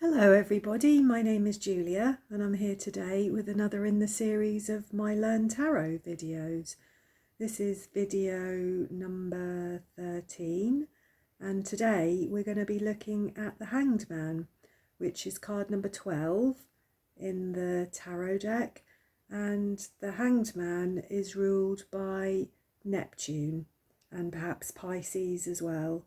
Hello everybody, my name is Julia and I'm here today with another in the series of my Learn Tarot videos. This is video number 13 and today we're going to be looking at the Hanged Man, which is card number 12 in the tarot deck, and the Hanged Man is ruled by Neptune and perhaps Pisces as well.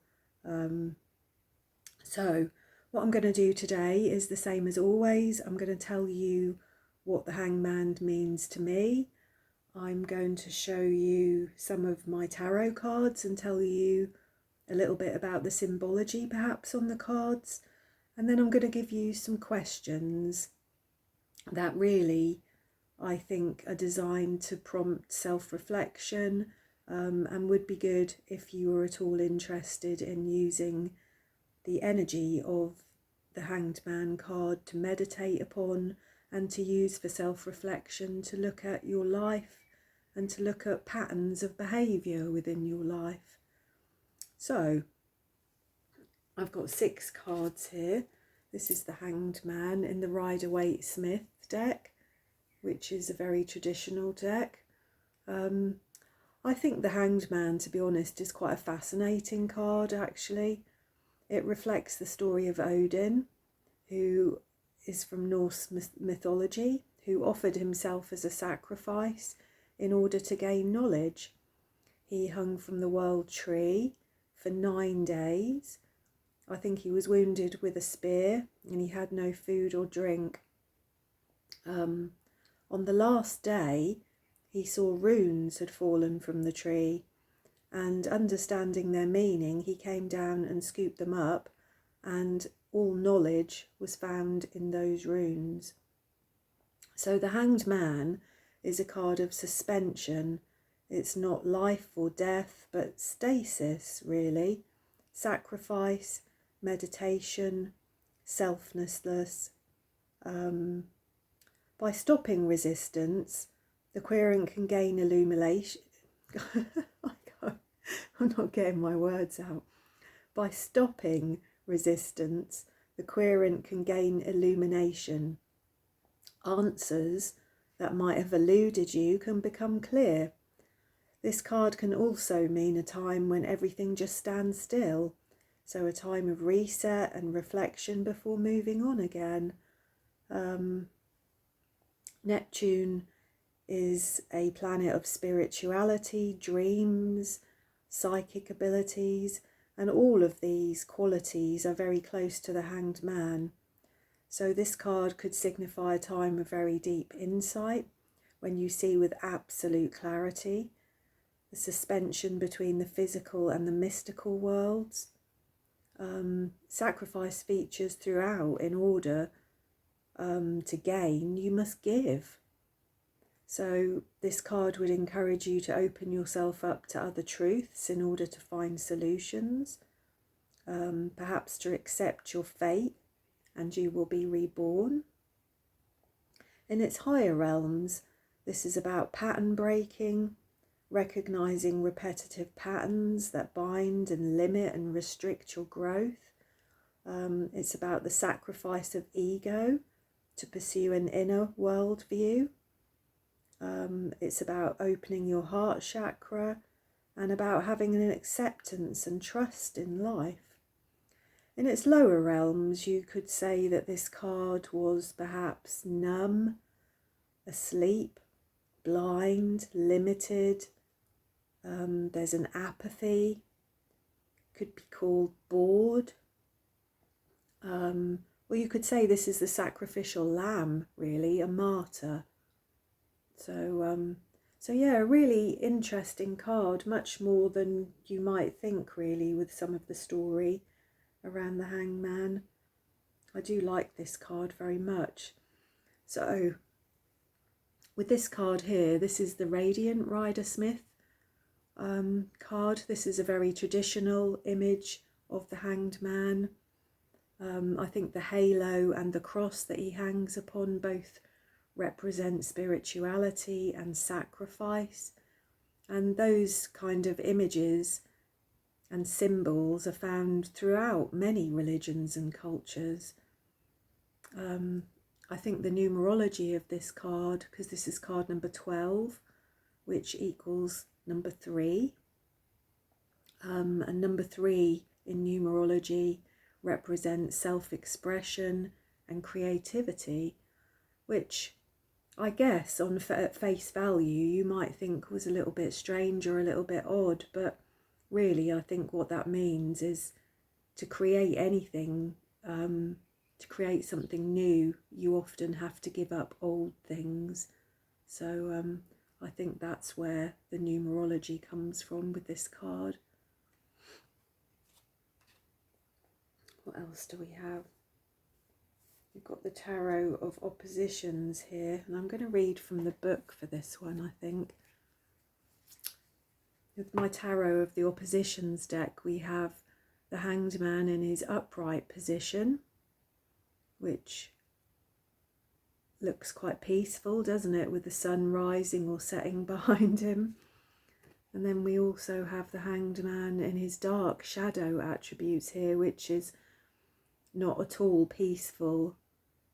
So what I'm going to do today is the same as always. I'm going to tell you what the Hangman means to me. I'm going to show you some of my tarot cards and tell you a little bit about the symbology perhaps on the cards. And then I'm going to give you some questions that really I think are designed to prompt self-reflection, and would be good if you were at all interested in using the energy of the Hanged Man card to meditate upon and to use for self-reflection, to look at your life and to look at patterns of behaviour within your life. So I've got 6 cards here. This is the Hanged Man in the Waite Smith deck, which is a very traditional deck. I think the Hanged Man, to be honest, is quite a fascinating card actually. It reflects the story of Odin, who is from Norse mythology, who offered himself as a sacrifice in order to gain knowledge. He hung from the world tree for 9 days. I think he was wounded with a spear and he had no food or drink. On the last day, he saw runes had fallen from the tree, and understanding their meaning, he came down and scooped them up, and all knowledge was found in those runes. So the Hanged Man is a card of suspension. It's not life or death, but stasis, really. Sacrifice, meditation, selflessness. By stopping resistance, the querent can gain illumination. I'm not getting my words out. By stopping resistance, the querent can gain illumination. Answers that might have eluded you can become clear. This card can also mean a time when everything just stands still, so a time of reset and reflection before moving on again. Neptune is a planet of spirituality, dreams, psychic abilities, and all of these qualities are very close to the Hanged Man. So this card could signify a time of very deep insight, when you see with absolute clarity the suspension between the physical and the mystical worlds. Sacrifice features throughout. In order to gain, you must give. So this card would encourage you to open yourself up to other truths in order to find solutions, perhaps to accept your fate and you will be reborn. In its higher realms, this is about pattern breaking, recognizing repetitive patterns that bind and limit and restrict your growth. It's about the sacrifice of ego to pursue an inner world view. It's about opening your heart chakra and about having an acceptance and trust in life. In its lower realms, you could say that this card was perhaps numb, asleep, blind, limited. There's an apathy, could be called bored. Or you could say this is the sacrificial lamb, really, a martyr. So yeah, a really interesting card, much more than you might think really with some of the story around the Hangman. I do like this card very much. So with this card here, this is the Radiant Rider Smith card. This is a very traditional image of the Hanged Man. I think the halo and the cross that he hangs upon both represent spirituality and sacrifice, and those kind of images and symbols are found throughout many religions and cultures. I think the numerology of this card, because this is card number 12, which equals number 3, and number 3 in numerology represents self-expression and creativity, which I guess at face value you might think was a little bit strange or a little bit odd, but really I think what that means is to create anything, to create something new, you often have to give up old things. So I think that's where the numerology comes from with this card. What else do we have? We've got the Tarot of Oppositions here, and I'm going to read from the book for this one, I think. With my Tarot of the Oppositions deck, we have the Hanged Man in his upright position, which looks quite peaceful, doesn't it, with the sun rising or setting behind him. And then we also have the Hanged Man in his dark shadow attributes here, which is not at all peaceful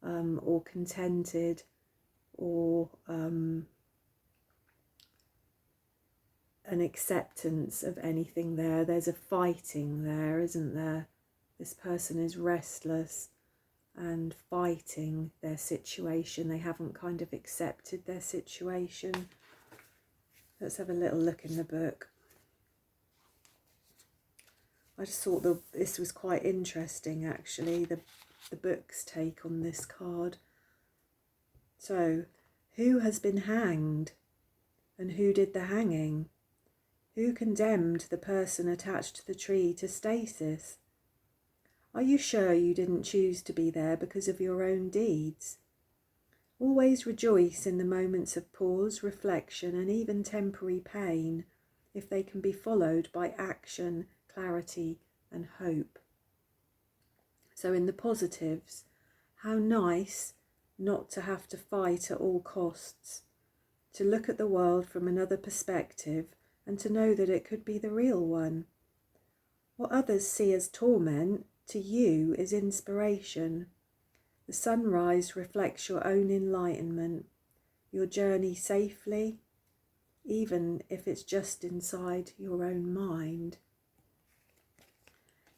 or contented or an acceptance of anything there. There's a fighting there, isn't there? This person is restless and fighting their situation. They haven't kind of accepted their situation. Let's have a little look in the book. I just thought this was quite interesting, actually, the book's take on this card. So, who has been hanged? And who did the hanging? Who condemned the person attached to the tree to stasis? Are you sure you didn't choose to be there because of your own deeds? Always rejoice in the moments of pause, reflection, and even temporary pain, if they can be followed by action, clarity, and hope. So in the positives, how nice not to have to fight at all costs, to look at the world from another perspective and to know that it could be the real one. What others see as torment, to you is inspiration. The sunrise reflects your own enlightenment, your journey safely, even if it's just inside your own mind.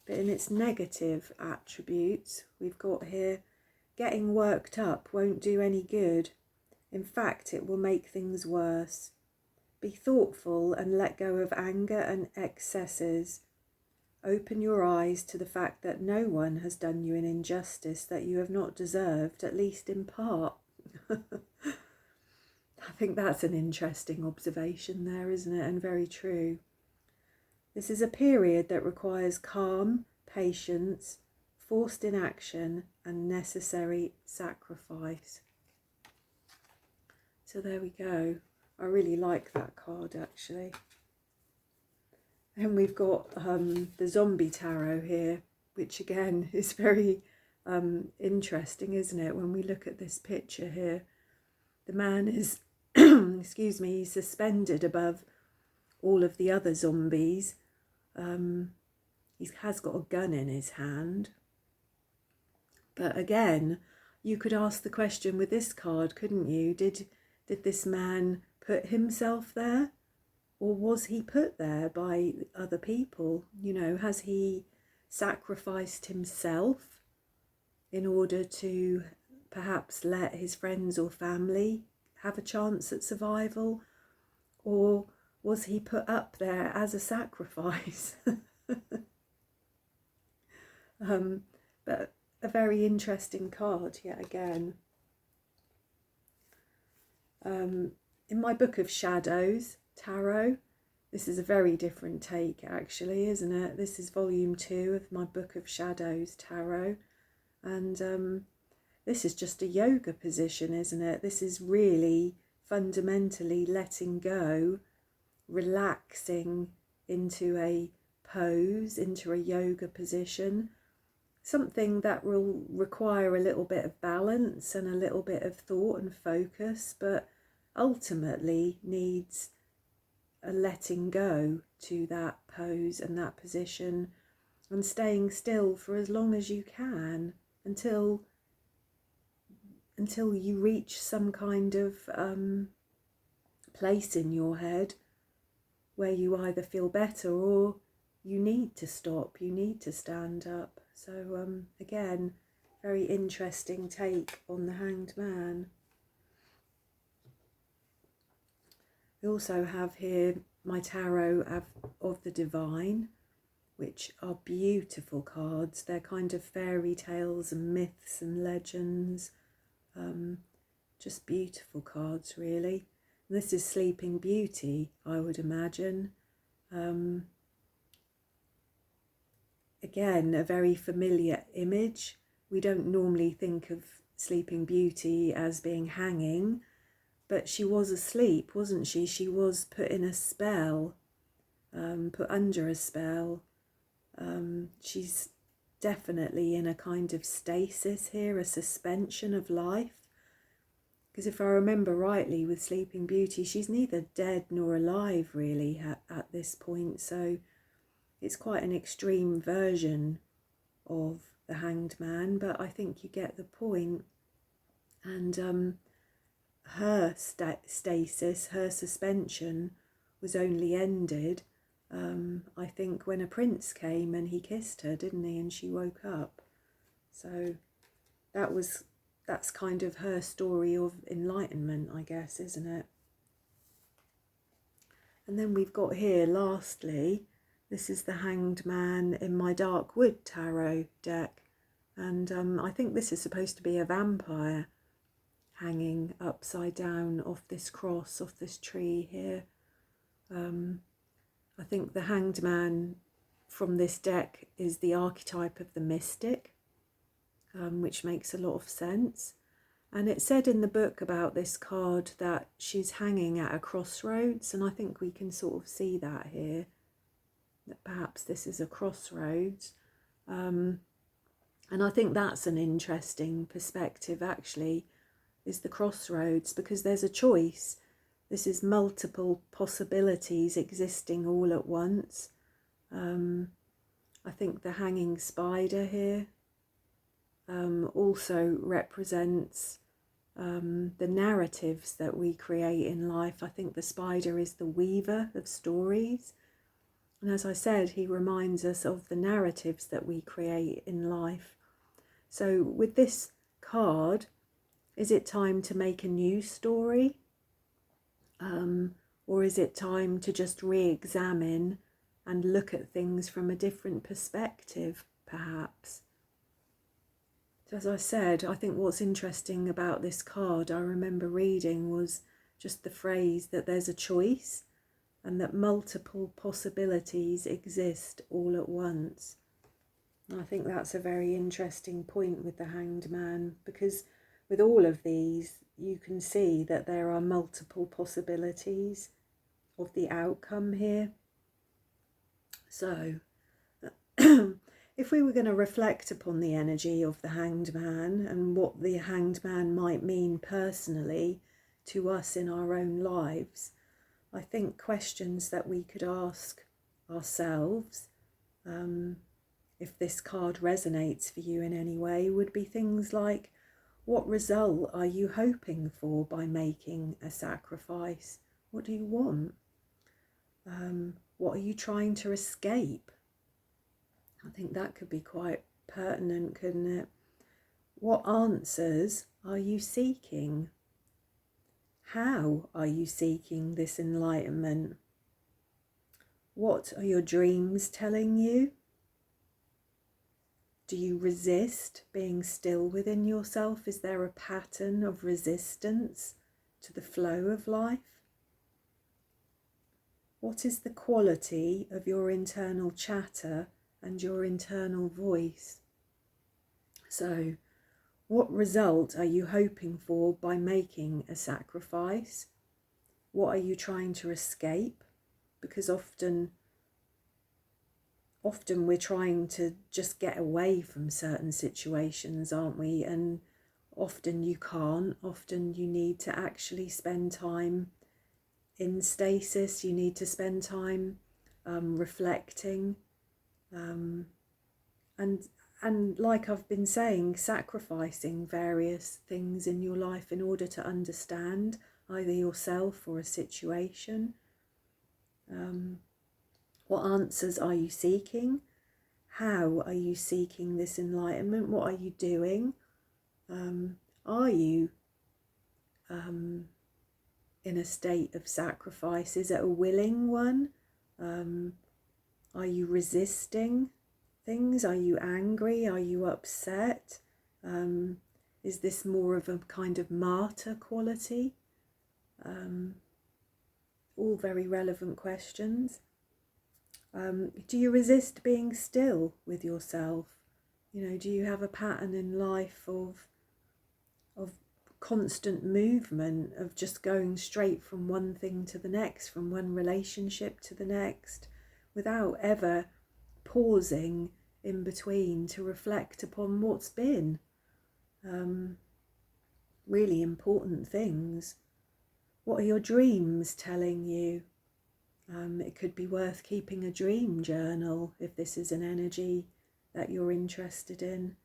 But in its negative attributes, we've got here, getting worked up won't do any good. In fact, it will make things worse. Be thoughtful and let go of anger and excesses. Open your eyes to the fact that no one has done you an injustice that you have not deserved, at least in part. I think that's an interesting observation there, isn't it? And very true. This is a period that requires calm, patience, forced inaction, and necessary sacrifice. So there we go. I really like that card, actually. And we've got the Zombie Tarot here, which again is very interesting, isn't it? When we look at this picture here, the man is, excuse me, he's suspended above all of the other zombies. He has got a gun in his hand. But again, you could ask the question with this card, couldn't you? Did this man put himself there? Or was he put there by other people? You know, has he sacrificed himself in order to perhaps let his friends or family have a chance at survival? Or was he put up there as a sacrifice? But a very interesting card yet again. In my book of Shadows Tarot, this is a very different take, actually, isn't it? This is volume 2 of my book of Shadows Tarot, and this is just a yoga position, isn't it? This is really fundamentally letting go, relaxing into a pose, into a yoga position, something that will require a little bit of balance and a little bit of thought and focus, but ultimately needs a letting go to that pose and that position, and staying still for as long as you can until until you reach some kind of place in your head where you either feel better or you need to stop, you need to stand up. So again, very interesting take on the Hanged Man. We also have here my tarot of the divine, which are beautiful cards. They're kind of fairy tales and myths and legends. Just beautiful cards, really. And this is Sleeping Beauty, I would imagine. Again, a very familiar image. We don't normally think of Sleeping Beauty as being hanging, but she was asleep, wasn't she? She was put in a spell, put under a spell. She's definitely in a kind of stasis here, a suspension of life. Because if I remember rightly with Sleeping Beauty, she's neither dead nor alive really at this point. So it's quite an extreme version of the Hanged Man, but I think you get the point. And her stasis, her suspension was only ended, I think, when a prince came and he kissed her, didn't he? And she woke up. So that's kind of her story of enlightenment, I guess, isn't it? And then we've got here, lastly, this is the Hanged Man in my Dark Wood tarot deck. And I think this is supposed to be a vampire hanging upside down off this cross, off this tree here. I think the Hanged Man from this deck is the archetype of the mystic, which makes a lot of sense. And it said in the book about this card that she's hanging at a crossroads, and I think we can sort of see that here, that perhaps this is a crossroads. And I think that's an interesting perspective, actually, is the crossroads, because there's a choice. This is multiple possibilities existing all at once. I think the hanging spider here also represents the narratives that we create in life. I think the spider is the weaver of stories. And as I said, he reminds us of the narratives that we create in life. So with this card, is it time to make a new story? Or is it time to just re-examine and look at things from a different perspective, perhaps? So as I said, I think what's interesting about this card, I remember reading, was just the phrase that there's a choice and that multiple possibilities exist all at once. And I think that's a very interesting point with the Hanged Man, because with all of these, you can see that there are multiple possibilities of the outcome here. So, if we were going to reflect upon the energy of the Hanged Man and what the Hanged Man might mean personally to us in our own lives, I think questions that we could ask ourselves, if this card resonates for you in any way, would be things like, what result are you hoping for by making a sacrifice? What do you want? What are you trying to escape? I think that could be quite pertinent, couldn't it? What answers are you seeking? How are you seeking this enlightenment? What are your dreams telling you? Do you resist being still within yourself? Is there a pattern of resistance to the flow of life? What is the quality of your internal chatter and your internal voice? So, what result are you hoping for by making a sacrifice? What are you trying to escape? Because often we're trying to just get away from certain situations, aren't we? And often you can't. Often you need to actually spend time in stasis. You need to spend time reflecting. And and like I've been saying, sacrificing various things in your life in order to understand either yourself or a situation. What answers are you seeking? How are you seeking this enlightenment? What are you doing? Are you in a state of sacrifice? Is it a willing one? Are you resisting things? Are you angry? Are you upset? Is this more of a kind of martyr quality? All very relevant questions. Do you resist being still with yourself? You know, do you have a pattern in life of constant movement, of just going straight from one thing to the next, from one relationship to the next, without ever pausing in between to reflect upon what's been? Really important things. What are your dreams telling you? It could be worth keeping a dream journal if this is an energy that you're interested in.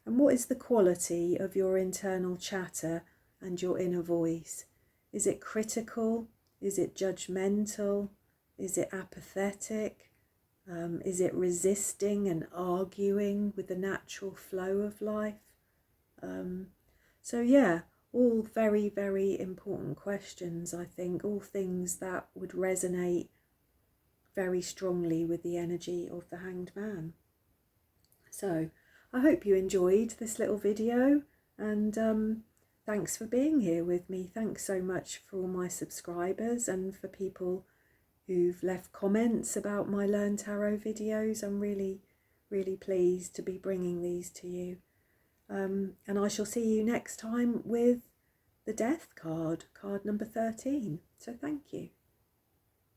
And what is the quality of your internal chatter and your inner voice? Is it critical? Is it judgmental? Is it apathetic? Is it resisting and arguing with the natural flow of life? So yeah, all very, very important questions, I think, all things that would resonate very strongly with the energy of the Hanged Man. So I hope you enjoyed this little video, and thanks for being here with me. Thanks so much for all my subscribers and for people who've left comments about my Learn Tarot videos. I'm really, really pleased to be bringing these to you. And I shall see you next time with the Death card, card number 13. So thank you.